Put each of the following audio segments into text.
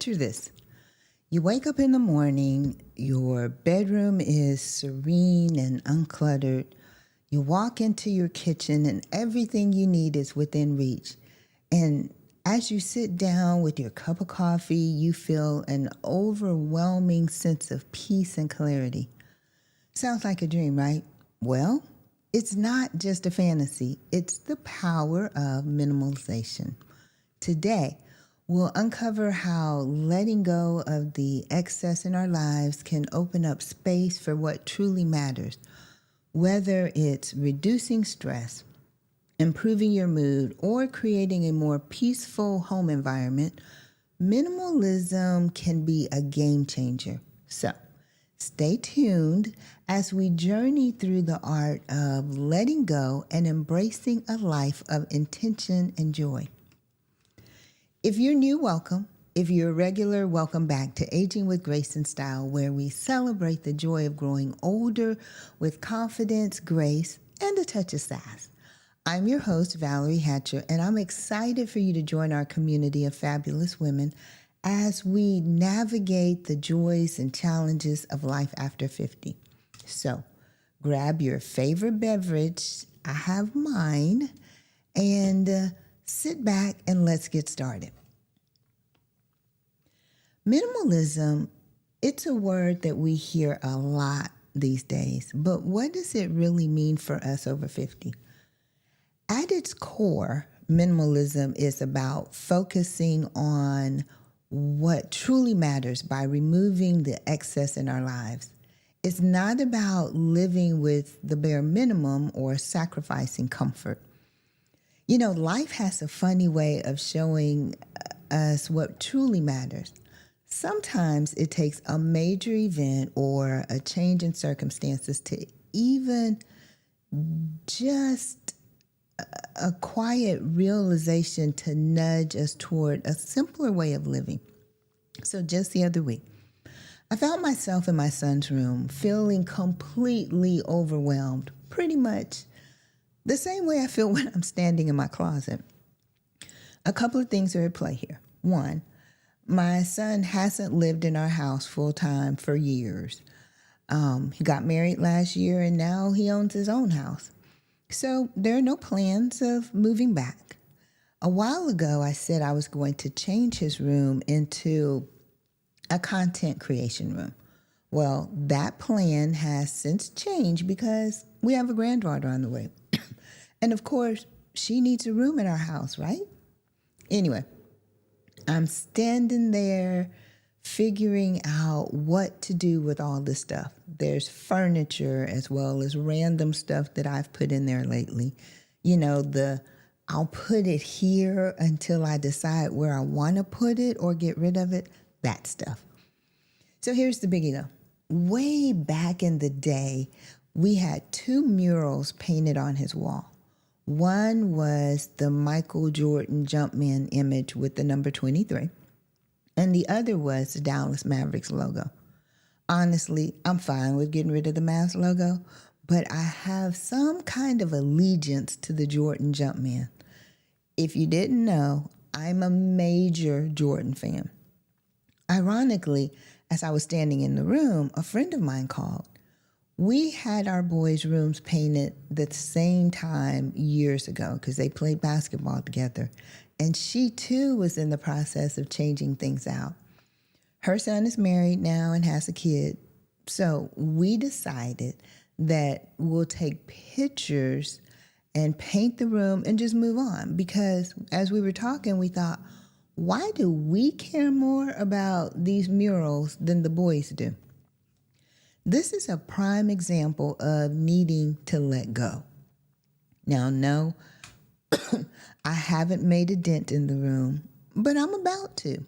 Picture this. You wake up in the morning, your bedroom is serene and uncluttered. You walk into your kitchen and everything you need is within reach. And as you sit down with your cup of coffee, you feel an overwhelming sense of peace and clarity. Sounds like a dream, right? Well, it's not just a fantasy, it's the power of minimalization. Today, we'll uncover how letting go of the excess in our lives can open up space for what truly matters, whether it's reducing stress, improving your mood, or creating a more peaceful home environment. Minimalism can be a game changer. So, stay tuned as we journey through the art of letting go and embracing a life of intention and joy. If you're new, welcome. If you're a regular, welcome back to Aging with Grace and Style, where we celebrate the joy of growing older with confidence, grace, and a touch of sass. I'm your host, Valerie Hatcher, and I'm excited for you to join our community of fabulous women as we navigate the joys and challenges of life after 50. So, grab your favorite beverage, I have mine, and sit back and let's get started. Minimalism, it's a word that we hear a lot these days, but what does it really mean for us over 50? At its core, minimalism is about focusing on what truly matters by removing the excess in our lives. It's not about living with the bare minimum or sacrificing comfort. You know, life has a funny way of showing us what truly matters. Sometimes it takes a major event or a change in circumstances to even just a quiet realization to nudge us toward a simpler way of living. So just the other week, I found myself in my son's room feeling completely overwhelmed, pretty much the same way I feel when I'm standing in my closet. A couple of things are at play here. One, my son hasn't lived in our house full time for years. He got married last year and now he owns his own house. So there are no plans of moving back. A while ago, I said I was going to change his room into a content creation room. Well, that plan has since changed because we have a granddaughter on the way. And of course, she needs a room in our house, right? Anyway, I'm standing there figuring out what to do with all this stuff. There's furniture as well as random stuff that I've put in there lately. You know, I'll put it here until I decide where I want to put it or get rid of it, that stuff. So here's the biggie though. Way back in the day, we had 2 murals painted on his wall. One was the Michael Jordan Jumpman image with the number 23, and the other was the Dallas Mavericks logo. Honestly, I'm fine with getting rid of the Mavs logo, but I have some kind of allegiance to the Jordan Jumpman. If you didn't know, I'm a major Jordan fan. Ironically, as I was standing in the room, a friend of mine called. We had our boys' rooms painted the same time years ago because they played basketball together. And she too was in the process of changing things out. Her son is married now and has a kid. So we decided that we'll take pictures and paint the room and just move on. Because as we were talking, we thought, why do we care more about these murals than the boys do? This is a prime example of needing to let go. Now, no, I haven't made a dent in the room, but I'm about to.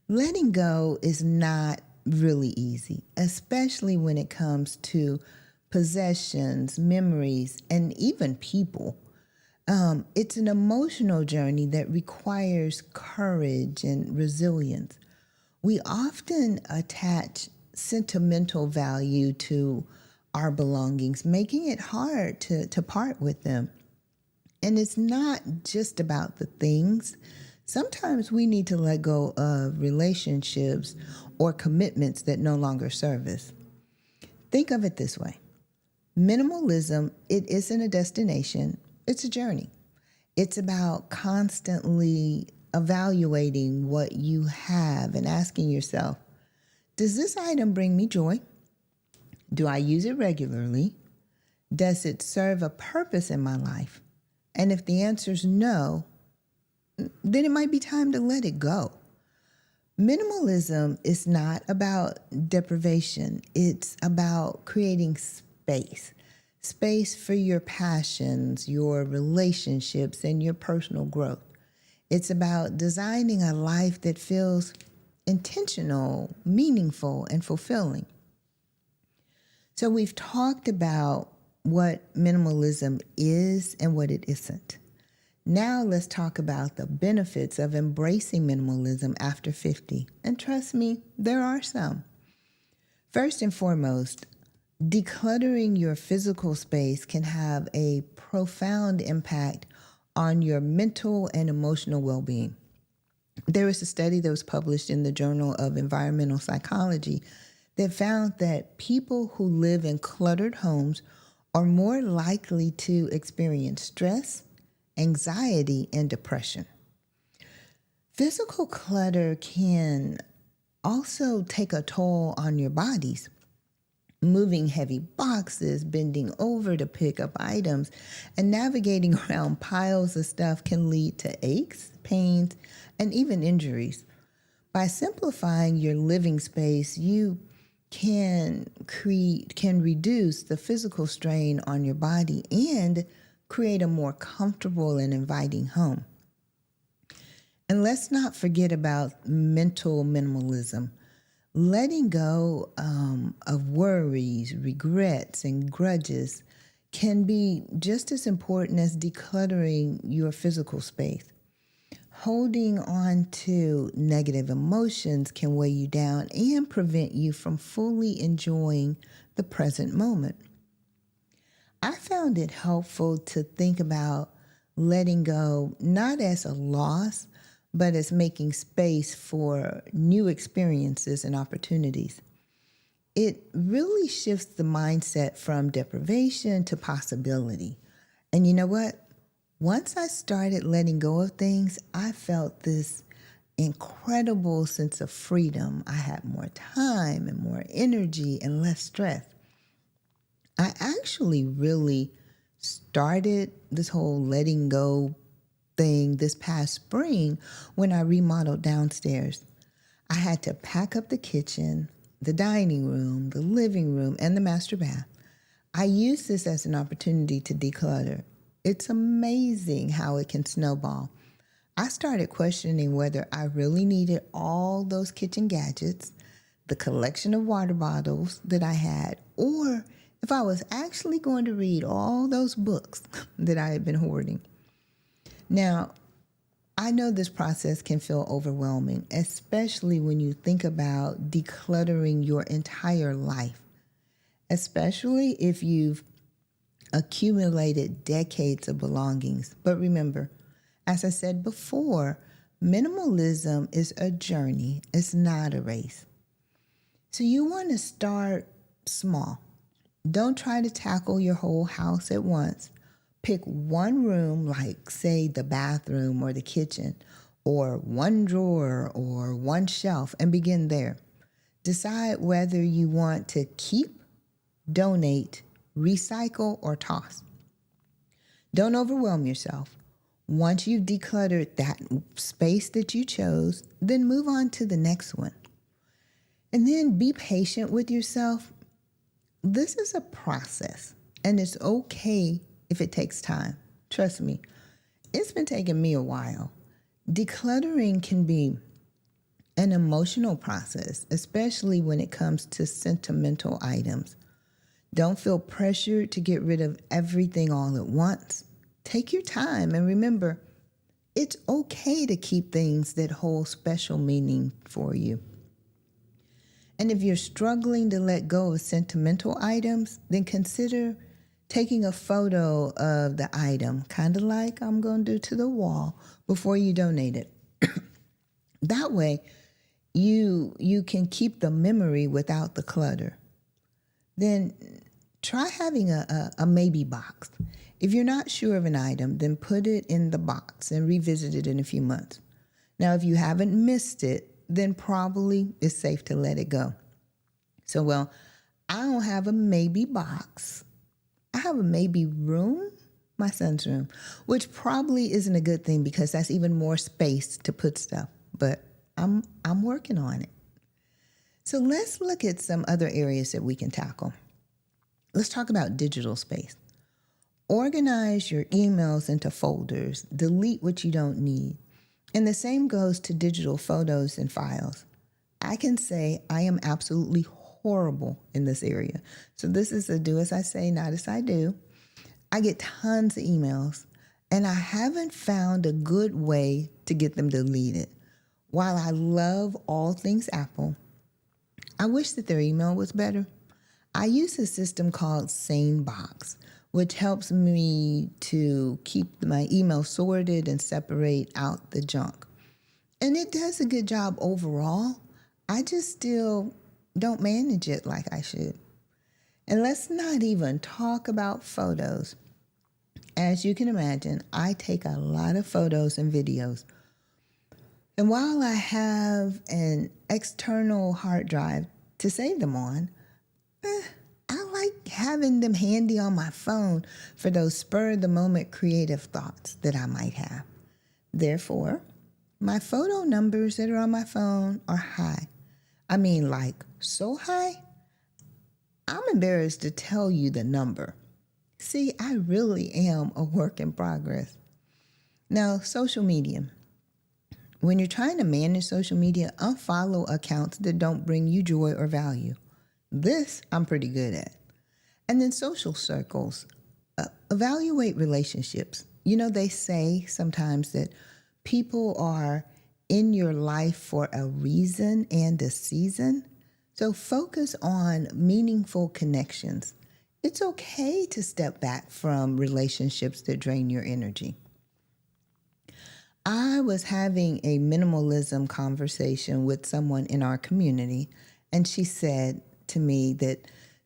Letting go is not really easy, especially when it comes to possessions, memories, and even people. It's an emotional journey that requires courage and resilience. We often attach sentimental value to our belongings, making it hard to part with them. And it's not just about the things. Sometimes we need to let go of relationships or commitments that no longer serve us. Think of it this way. Minimalism, it isn't a destination, it's a journey. It's about constantly evaluating what you have and asking yourself, does this item bring me joy? Do I use it regularly? Does it serve a purpose in my life? And if the answer is no, then it might be time to let it go. Minimalism is not about deprivation. It's about creating space. Space for your passions, your relationships, and your personal growth. It's about designing a life that feels intentional, meaningful, and fulfilling. So we've talked about what minimalism is and what it isn't. Now let's talk about the benefits of embracing minimalism after 50. And trust me, there are some. First and foremost, decluttering your physical space can have a profound impact on your mental and emotional well-being. There was a study that was published in the Journal of Environmental Psychology that found that people who live in cluttered homes are more likely to experience stress, anxiety, and depression. Physical clutter can also take a toll on your bodies. Moving heavy boxes, bending over to pick up items, and navigating around piles of stuff can lead to aches, pains, and even injuries. By simplifying your living space, you can reduce the physical strain on your body and create a more comfortable and inviting home. And let's not forget about mental minimalism. Letting go of worries, regrets, and grudges can be just as important as decluttering your physical space. Holding on to negative emotions can weigh you down and prevent you from fully enjoying the present moment. I found it helpful to think about letting go not as a loss, but as making space for new experiences and opportunities. It really shifts the mindset from deprivation to possibility. And you know what? Once I started letting go of things, I felt this incredible sense of freedom. I had more time and more energy and less stress. I actually really started this whole letting go thing this past spring when I remodeled downstairs. I had to pack up the kitchen, the dining room, the living room, and the master bath. I used this as an opportunity to declutter. It's amazing how it can snowball. I started questioning whether I really needed all those kitchen gadgets, the collection of water bottles that I had, or if I was actually going to read all those books that I had been hoarding. Now, I know this process can feel overwhelming, especially when you think about decluttering your entire life, especially if you've accumulated decades of belongings. But remember, as I said before, minimalism is a journey, it's not a race. So you want to start small. Don't try to tackle your whole house at once. Pick one room, like, say, the bathroom or the kitchen, or one drawer or one shelf, and begin there. Decide whether you want to keep, donate, recycle, or toss. Don't overwhelm yourself. Once you've decluttered that space that you chose, then move on to the next one. And then be patient with yourself. This is a process, and it's okay if it takes time. Trust me, it's been taking me a while. Decluttering can be an emotional process, especially when it comes to sentimental items. Don't feel pressured to get rid of everything all at once. Take your time, and remember, it's okay to keep things that hold special meaning for you. And if you're struggling to let go of sentimental items, then consider taking a photo of the item, kind of like I'm going to do to the wall, before you donate it. That way, you can keep the memory without the clutter. Then try having a maybe box. If you're not sure of an item, then put it in the box and revisit it in a few months. Now, if you haven't missed it, then probably it's safe to let it go. So, well, I don't have a maybe box. I have a maybe room, my son's room, which probably isn't a good thing because that's even more space to put stuff. But I'm working on it. So let's look at some other areas that we can tackle. Let's talk about digital space. Organize your emails into folders. Delete what you don't need. And the same goes to digital photos and files. I can say I am absolutely horrible in this area. So this is a do as I say, not as I do. I get tons of emails, and I haven't found a good way to get them deleted. While I love all things Apple, I wish that their email was better. I use a system called SaneBox, which helps me to keep my email sorted and separate out the junk. And it does a good job overall. I just still don't manage it like I should. And let's not even talk about photos. As you can imagine, I take a lot of photos and videos. And while I have an external hard drive to save them on, I like having them handy on my phone for those spur-of-the-moment creative thoughts that I might have. Therefore, my photo numbers that are on my phone are high. I mean, like, so high, I'm embarrassed to tell you the number. See, I really am a work in progress. Now, social media. When you're trying to manage social media, unfollow accounts that don't bring you joy or value. This I'm pretty good at. And then social circles. Evaluate relationships. You know, they say sometimes that people are in your life for a reason and a season. So focus on meaningful connections. It's okay to step back from relationships that drain your energy. I was having a minimalism conversation with someone in our community, and she said to me that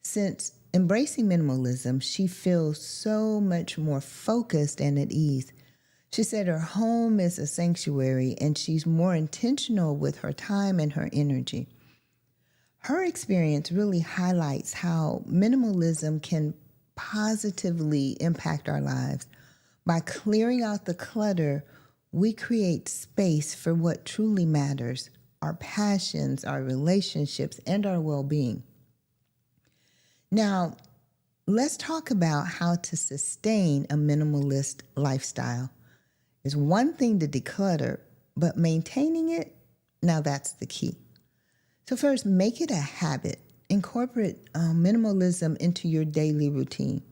since embracing minimalism, she feels so much more focused and at ease. She said her home is a sanctuary and she's more intentional with her time and her energy. Her experience really highlights how minimalism can positively impact our lives. By clearing out the clutter, we create space for what truly matters, our passions, our relationships, and our well-being. Now, let's talk about how to sustain a minimalist lifestyle. It's one thing to declutter, but maintaining it, now that's the key. So first, make it a habit. Incorporate minimalism into your daily routine.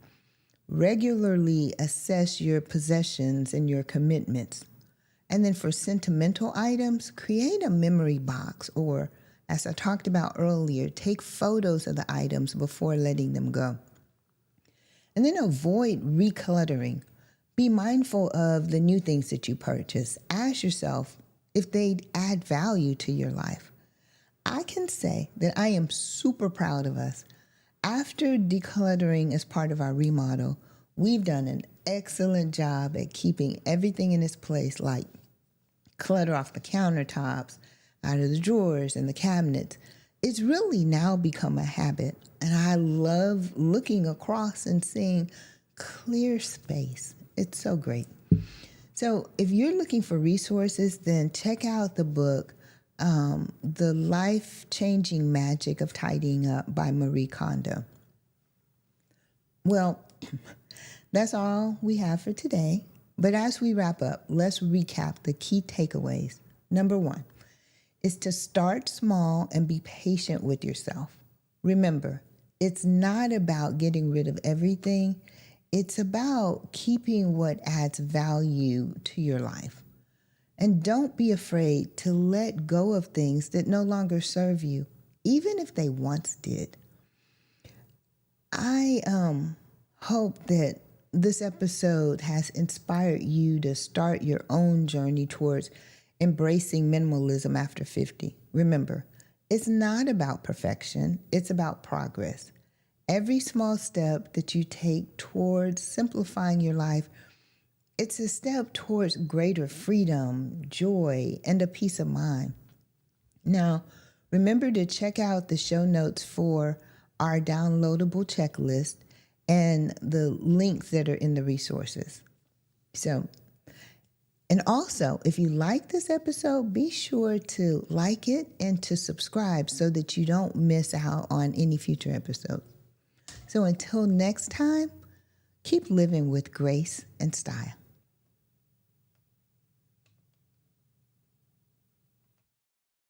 Regularly assess your possessions and your commitments. And then for sentimental items, create a memory box, or as I talked about earlier, take photos of the items before letting them go. And then avoid recluttering. Be mindful of the new things that you purchase. Ask yourself if they add value to your life. I can say that I am super proud of us. After decluttering as part of our remodel, we've done an excellent job at keeping everything in its place, like clutter off the countertops, out of the drawers and the cabinets. It's really now become a habit, and I love looking across and seeing clear space. It's so great. So if you're looking for resources, then check out the book, The Life-Changing Magic of Tidying Up by Marie Kondo. Well, that's all we have for today. But as we wrap up, let's recap the key takeaways. Number 1 is to start small and be patient with yourself. Remember, it's not about getting rid of everything. It's about keeping what adds value to your life. And don't be afraid to let go of things that no longer serve you, even if they once did. I hope that this episode has inspired you to start your own journey towards embracing minimalism after 50. Remember, it's not about perfection, it's about progress. Every small step that you take towards simplifying your life, it's a step towards greater freedom, joy, and a peace of mind. Now, remember to check out the show notes for our downloadable checklist and the links that are in the resources. So, and also, if you like this episode, be sure to like it and to subscribe so that you don't miss out on any future episodes. So until next time, keep living with grace and style.